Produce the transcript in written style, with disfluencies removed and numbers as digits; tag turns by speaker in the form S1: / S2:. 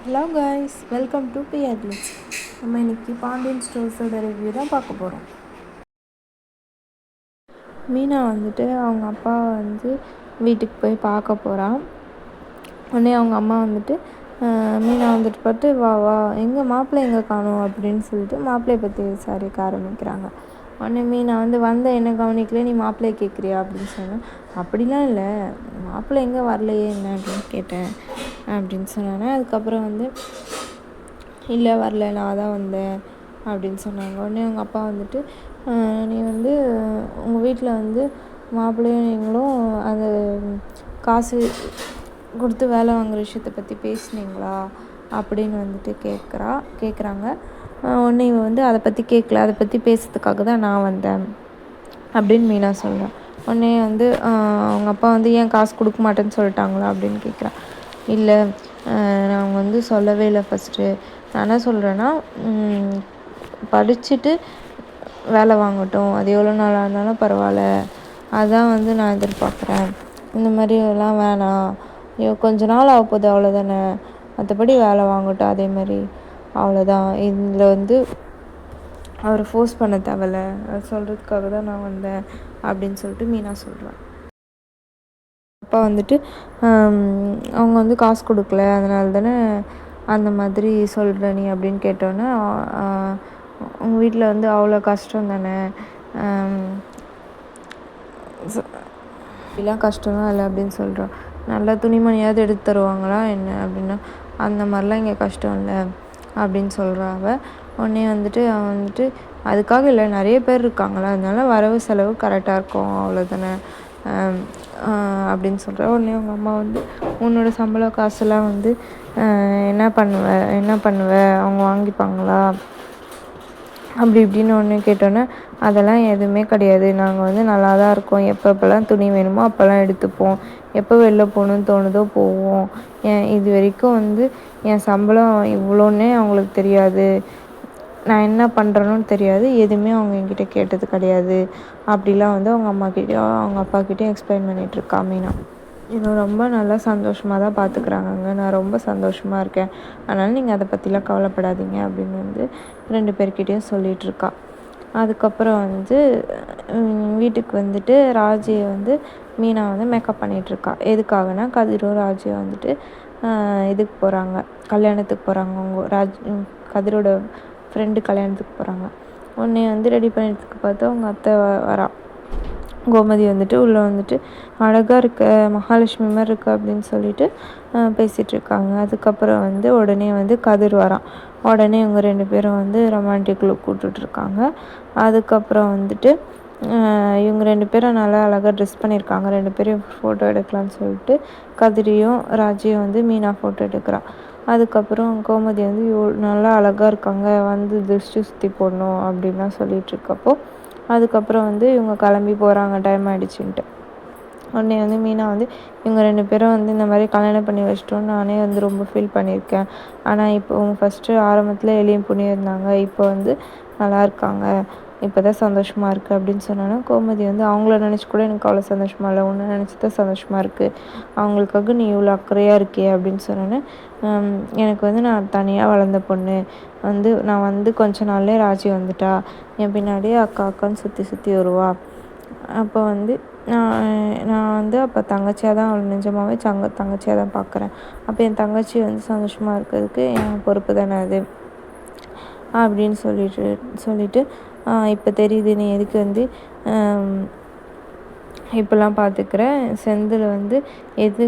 S1: Hello guys, welcome to பிஆர்லிஸ். நம்ம இன்றைக்கி பாண்டியன் ஸ்டோர்ஸோட ரிவ்யூ தான் பார்க்க போகிறோம். மீனா வந்துட்டு அவங்க அப்பா வீட்டுக்கு போய் பார்க்க போகிறான். உடனே அவங்க அம்மா மீனா பார்த்து வா வா எங்கள் மாப்பிள்ளை எங்கே காணோம் அப்படின்னு சொல்லிட்டு மாப்பிள்ளையை பற்றி விசாரிக்க ஆரம்பிக்கிறாங்க. உடனே மீனா வந்த என்ன கவனிக்கல, நீ மாப்பிள்ளையை கேட்குறியா அப்படின்னு சொன்னேன். அப்படிலாம் இல்லை, மாப்பிள்ளை எங்கே வரலையே என்ன அப்படின்னு கேட்டேன் அப்படின்னு சொன்னானே. அதுக்கப்புறம் இல்லை வரல, நான் தான் வந்தேன் அப்படின்னு சொன்னாங்க. உடனே அவங்க அப்பா நீ உங்கள் வீட்டில் மாப்பிள்ளையும் நீங்களும் அந்த காசு கொடுத்து வேலை வாங்குகிற விஷயத்தை பற்றி பேசுனீங்களா அப்படின்னு கேட்குறாங்க. உடனே இவன் அதை பற்றி கேட்கல, அதை பற்றி பேசுறதுக்காக தான் நான் வந்தேன் அப்படின்னு மீனா சொல்கிறேன். உடனே அவங்க அப்பா ஏன் காசு கொடுக்க மாட்டேன்னு சொல்லிட்டாங்களா அப்படின்னு கேட்குறான். இல்லை, நான் சொல்லவே இல்லை. ஃபஸ்ட்டு நான் என்ன சொல்கிறேன்னா, படிச்சுட்டு வேலை வாங்கட்டும், அது எவ்வளோ நாளாக இருந்தாலும் பரவாயில்ல, அதுதான் நான் எதிர்பார்க்குறேன். இந்த மாதிரி எல்லாம் வேணாம், கொஞ்ச நாள் ஆக போகுது அவ்வளோதானே, மற்றபடி வேலை வாங்கட்டும் அதே மாதிரி, அவ்வளோதான். இதில் அவரை ஃபோர்ஸ் பண்ண தேவையில்ல, அது சொல்கிறதுக்காக தான் நான் வந்தேன் அப்படின்னு சொல்லிட்டு மீனா சொல்கிறேன். அப்பா அவங்க காசு கொடுக்கல, அதனால தானே அந்த மாதிரி சொல்கிற நீ அப்படின்னு கேட்டோன்னே, உங்கள் வீட்டில் அவ்வளோ கஷ்டம் தானே, இப்படிலாம் கஷ்டம்லாம் இல்லை அப்படின்னு சொல்கிறோம். நல்லா துணிமணியாவது எடுத்து தருவாங்களா என்ன அப்படின்னா, அந்த மாதிரிலாம் இங்கே கஷ்டம் இல்லை அப்படின்னு சொல்கிறாங்க. உடனே அவன் அதுக்காக இல்லை, நிறைய பேர் இருக்காங்களா, அதனால வரவு செலவு கரெக்டாக இருக்கும் அவ்வளோதானே அப்படின்னு சொல்கிறேன். உடனே அவங்க அம்மா உன்னோட சம்பள காசெல்லாம் என்ன பண்ணுவ அவங்க வாங்கிப்பாங்களா அப்படி இப்படின்னு ஒன்று கேட்டோன்னே, அதெல்லாம் எதுவுமே கிடையாது, நாங்கள் நல்லா தான் இருக்கோம், எப்போல்லாம் துணி வேணுமோ அப்போல்லாம் எடுத்துப்போம், எப்போ வெளில போகணுன்னு தோணுதோ போவோம், இது வரைக்கும் என் சம்பளம் இவ்வளோன்னே அவங்களுக்கு தெரியாது, நான் என்ன பண்ணுறேன்னு தெரியாது, எதுவுமே அவங்க என்கிட்ட கேட்டது கிடையாது அப்படிலாம் அவங்க அம்மாக்கிட்டேயும் அவங்க அப்பாக்கிட்டேயும் எக்ஸ்பிளைன் பண்ணிகிட்ருக்கா மீனா. இன்னும் ரொம்ப நல்லா சந்தோஷமாக தான் பார்த்துக்குறாங்கங்க, நான் ரொம்ப சந்தோஷமாக இருக்கேன், அதனால் நீங்கள் அதை பற்றிலாம் கவலைப்படாதீங்க அப்படின்னு 2 பேர்கிட்டையும் சொல்லிகிட்ருக்கா. அதுக்கப்புறம் வீட்டுக்கு ராஜியை மீனா மேக்கப் பண்ணிகிட்ருக்கா. எதுக்காகனா, கதிரும் ராஜியும் இதுக்கு போகிறாங்க, கல்யாணத்துக்கு போகிறாங்க. அவங்க கதிரோட ஃப்ரெண்டு கல்யாணத்துக்கு போகிறாங்க. உடனே ரெடி பண்ணிட்டு பார்த்தா அவங்க அத்தை வரா. கோமதி உள்ளே அழகாக இருக்க, மகாலட்சுமி மாதிரி இருக்கா அப்படின்னு சொல்லிட்டு பேசிகிட்ருக்காங்க. அதுக்கப்புறம் உடனே கதிர் வரான். உடனே இவங்க 2 பேரும் ரொமான்டிக் லுக் கூப்பிட்டுட்ருக்காங்க. அதுக்கப்புறம் இவங்க 2 பேரும் நல்லா அழகாக ட்ரெஸ் பண்ணியிருக்காங்க. 2 பேரையும் ஃபோட்டோ எடுக்கலான்னு சொல்லிட்டு கதிரியும் ராஜியும் மீனா ஃபோட்டோ எடுக்கிறான். அதுக்கப்புறம் கோமதி நல்லா அழகாக இருக்காங்க, திருஷ்டி சுற்றி போடணும் அப்படின்லாம் சொல்லிகிட்ருக்கப்போ, அதுக்கப்புறம் இவங்க கிளம்பி போகிறாங்க, டைம் ஆகிடுச்சின்ட்டு. உடனே மீனா இவங்க 2 பேரும் இந்த மாதிரி கல்யாணம் பண்ணி வச்சிட்டோன்னு நானே ரொம்ப ஃபீல் பண்ணியிருக்கேன். ஆனால் இப்போ ஃபஸ்ட்டு ஆரம்பத்தில் எளியும் புண்ணியம் இருந்தாங்க, இப்போ நல்லா இருக்காங்க, இப்போ தான் சந்தோஷமாக இருக்குது அப்படின்னு சொன்னோன்னா, கோமதி அவங்கள நினச்சி கூட எனக்கு அவ்வளோ சந்தோஷமாக இல்லை, உன்னை நினச்சி தான் சந்தோஷமாக இருக்குது, அவங்களுக்காக நீ இவ்வளோ அக்கறையாக இருக்கியே அப்படின்னு சொன்னோன்னே, எனக்கு நான் தனியாக வளர்ந்த பொண்ணு, நான் கொஞ்ச நாள்லேயே ராஜி வந்துட்டா, என் பின்னாடியே அக்கா அக்கான்னு சுற்றி வருவா, அப்போ நான் அப்போ தங்கச்சியாக தான் அவளை நிஜமாகவே தங்கச்சியாக தான் பார்க்குறேன், அப்போ என் தங்கச்சி சந்தோஷமாக இருக்கிறதுக்கு என் பொறுப்பு தானே அது அப்படின்னு சொல்லிட்டு இப்போ தெரியுது நீ எதுக்கு இப்போல்லாம் பார்த்துக்கிற, செந்தில் எது